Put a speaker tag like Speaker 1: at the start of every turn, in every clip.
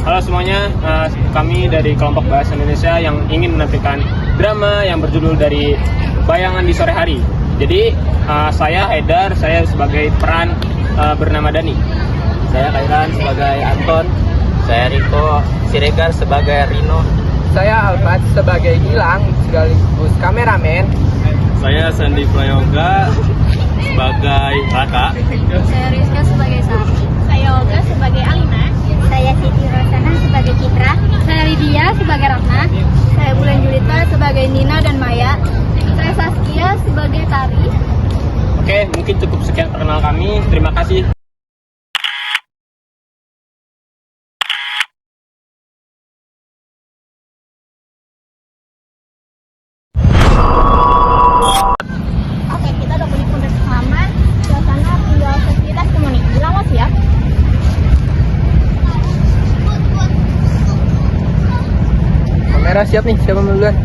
Speaker 1: Halo semuanya, kami dari kelompok Bahasa Indonesia yang ingin menampilkan drama yang berjudul dari Bayangan di Sore Hari. Jadi saya Haidar, saya sebagai peran bernama Dani.
Speaker 2: Saya Kairan sebagai Anton. Saya Riko Siregar sebagai Rino.
Speaker 3: Saya Alfat sebagai Gilang sekaligus kameramen.
Speaker 4: Saya Sandi Prayoga sebagai Raka.
Speaker 5: Saya Rizka sebagai Sari. Saya Olga sebagai Alina. Saya Siti Rosana sebagai Citra. Saya Lydia sebagai Ratna. Saya Bulan Julita sebagai Nina dan Maya. Saya Saskia sebagai Tari.
Speaker 1: Oke, mungkin cukup sekian perkenal kami. Terima kasih.
Speaker 5: Oke, kita udah punya kondisi aman. Suasana tinggal sekitar semua nih. Bilang mau siap?
Speaker 3: Kamera siap nih, siapa mau duluan?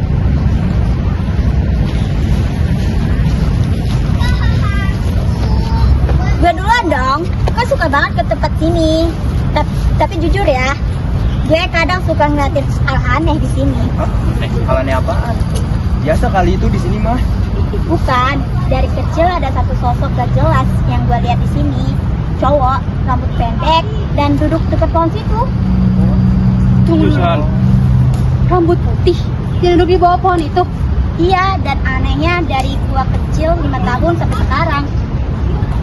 Speaker 5: Gue duluan dong. Gue suka banget ke tempat sini. Tapi jujur ya, gue kadang suka ngeliatin hal aneh di sini.
Speaker 3: Hal aneh apaan? Biasa kali itu di sini mah.
Speaker 5: Bukan, dari kecil ada satu sosok gak jelas yang gue lihat di sini. Cowok, rambut pendek, dan duduk dekat pohon situ.
Speaker 4: Jurusan.
Speaker 5: Rambut putih, yang duduk di bawah pohon itu. Iya, dan anehnya dari gua kecil 5 tahun sampai sekarang.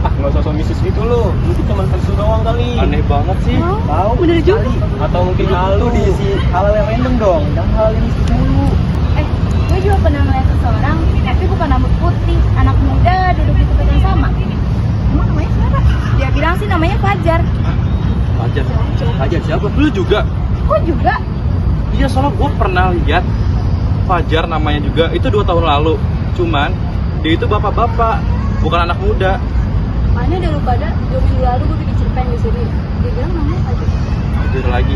Speaker 1: Nggak usah misis gitu lo. Mungkin cuma sensu doang kali.
Speaker 4: Aneh banget sih.
Speaker 3: Tahu?
Speaker 5: Bener juga.
Speaker 1: Atau mungkin halu.
Speaker 3: diisi hal yang random dong, jangan hal yang mistis dulu.
Speaker 5: Gue juga pernah ngeliat seseorang, tapi bukan rambut putih, anak muda duduk di tempat yang sama. Emang namanya siapa? Dia bilang sih namanya Fajar.
Speaker 4: Fajar siapa? Lu juga?
Speaker 5: Kok juga?
Speaker 4: Iya, soalnya gue pernah lihat Fajar namanya juga. Itu 2 tahun lalu. Cuman dia itu bapak-bapak, bukan anak muda.
Speaker 5: Makanya udah lupa dah, 2 minggu lalu gue bikin cerpen di sini. Dia bilang namanya Fajar.
Speaker 4: Fajar lagi.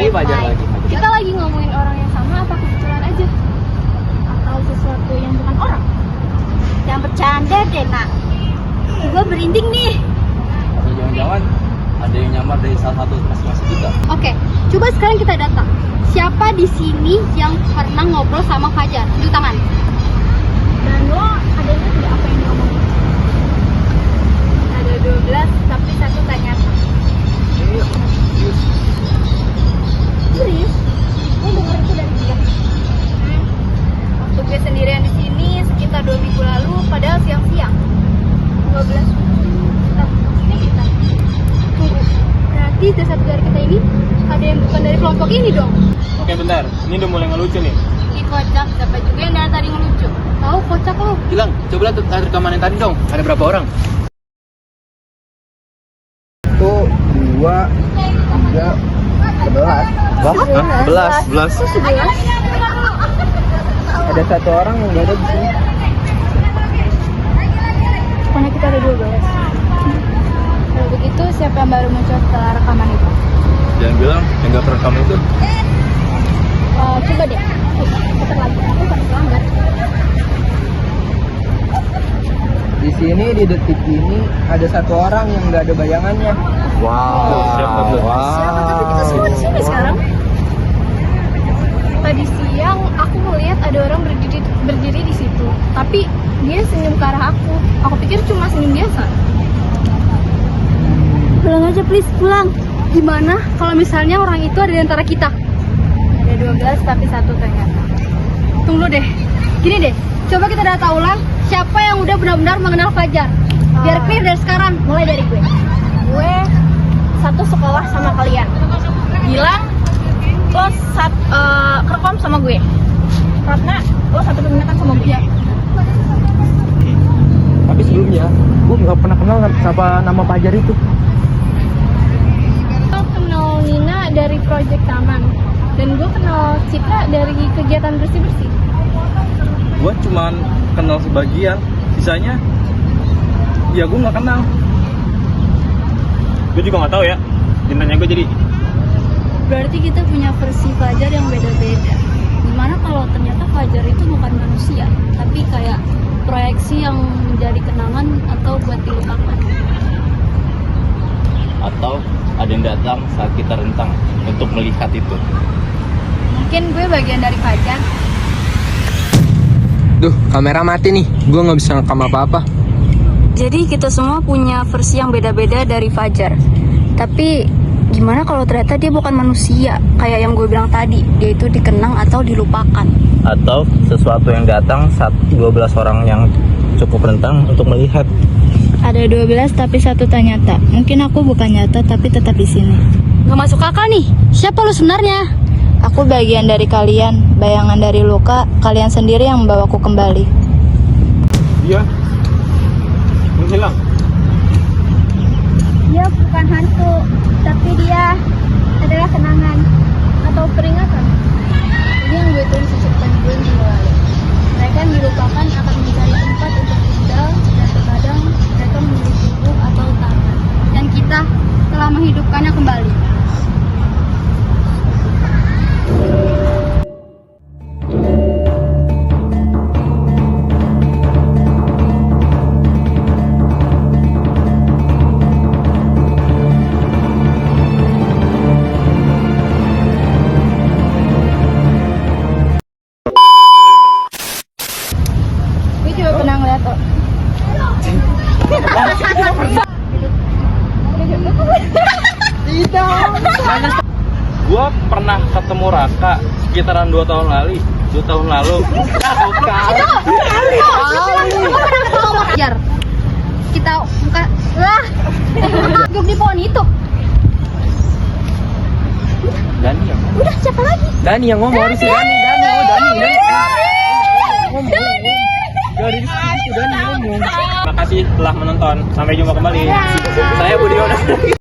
Speaker 3: Fajar lagi.
Speaker 5: Kita lagi ngomongin orang yang sama apa kebetulan aja? Atau sesuatu yang bukan orang? Yang bercanda deh, nak. Gue berinding nih.
Speaker 2: Atau jangan-jangan ada yang nyamar dari salah satu kelas kita.
Speaker 5: Oke, coba sekarang kita data. Siapa di sini yang pernah ngobrol sama Fajar? Tunjuk tangan. Dan lo ada yang tidak apa yang diomongin? Ada 12, tapi 1 tanya. Serius? Lo denger itu dari dia? Waktu gue sendirian di sini sekitar 2 minggu lalu, padahal siang-siang. 12. Ini kita. Tunggu. Berarti dari 1 dari kita ini ada yang bukan dari kelompok ini dong.
Speaker 1: Oke bentar, ini udah mulai ngelucu nih.
Speaker 5: Ini kocak, dapat juga yang dari tadi ngelucu. Tahu kocak lo?
Speaker 2: Gilang, coba lihat rekaman yang tadi dong. Ada berapa orang?
Speaker 3: 1, 2, 3, 11.
Speaker 4: Wah, 11.
Speaker 5: Kok 11?
Speaker 3: Ada 1 orang yang nggak ada di sini.
Speaker 5: Pokoknya kita ada 12. Kalau begitu siapa yang baru muncul setelah rekaman itu?
Speaker 4: Jangan bilang yang gak terekam itu.
Speaker 5: Coba deh, putar lagi. Aku kan selamat.
Speaker 3: Di sini di detik ini ada 1 orang yang nggak ada bayangannya.
Speaker 4: Siapa tuh?
Speaker 5: Siapa tapi kita semua di sini sekarang? Tadi siang aku melihat ada orang berdiri di situ, tapi dia senyum ke arah aku. Aku pikir cuma senyum biasa. Pulang aja please, pulang. Gimana kalau misalnya orang itu ada di antara kita? Ada 12 tapi 1 ternyata. Tunggu deh. Gini deh, coba kita data ulang siapa yang udah benar-benar mengenal Fajar. Biar clear dari sekarang, mulai dari gue. Gue satu sekolah sama kalian. Gilang, lo kerkom sama gue. Ratna, lo satu peminatan sama gue.
Speaker 3: Tapi sebelumnya, gue nggak pernah kenal siapa nama Fajar itu.
Speaker 5: Gue kenal Nina dari proyek taman. Dan gue kenal Citra dari kegiatan bersih-bersih.
Speaker 4: Gue cuman kenal sebagian. Sisanya ya gue nggak kenal.
Speaker 1: Gue juga nggak tahu ya. Cintanya gue jadi.
Speaker 5: Berarti kita punya versi Fajar yang beda-beda. Gimana kalau ternyata Fajar itu bukan manusia, tapi kayak proyeksi yang menjadi kenangan atau buat dilupakan?
Speaker 2: atau ada yang datang saat kita rentang untuk melihat itu.
Speaker 5: Mungkin gue bagian dari Fajar.
Speaker 3: Duh, kamera mati nih. Gue nggak bisa ngerekam apa-apa.
Speaker 5: Jadi kita semua punya versi yang beda-beda dari Fajar. Tapi gimana kalau ternyata dia bukan manusia kayak yang gue bilang tadi, dia itu dikenang atau dilupakan.
Speaker 2: Atau sesuatu yang datang saat 12 orang yang cukup rentang untuk melihat.
Speaker 6: Ada 12 tapi satu tak nyata. Mungkin aku bukan nyata tapi tetap di sini.
Speaker 5: Gak masuk akal nih. Siapa lu sebenarnya?
Speaker 6: Aku bagian dari kalian, bayangan dari luka, kalian sendiri yang membawaku kembali.
Speaker 1: Iya. Menghilang.
Speaker 5: Dia bukan hantu, tapi dia adalah kenangan atau peringatan. Ini yang gue tulis di cerpen gue yang minggu lalu. Mereka yang dilupakan akan mencari tempat untuk tinggal dan terkadang mereka memilih tubuh atau tangan. Dan kita telah menghidupkannya kembali.
Speaker 6: Gue juga pernah ngeliat kok.
Speaker 4: Gue pernah ketemu Raka sekitaran 2 tahun lalu. 2 tahun lalu.
Speaker 5: Fajar, kita buka lah. Duduk di pohon itu.
Speaker 1: Dani yang ngomong.
Speaker 5: Udah siapa lagi?
Speaker 1: Dani yang ngomong harus Dani. Dari situ Dani ngomong. Terima kasih telah menonton. Sampai jumpa kembali. Saya Budi Yono.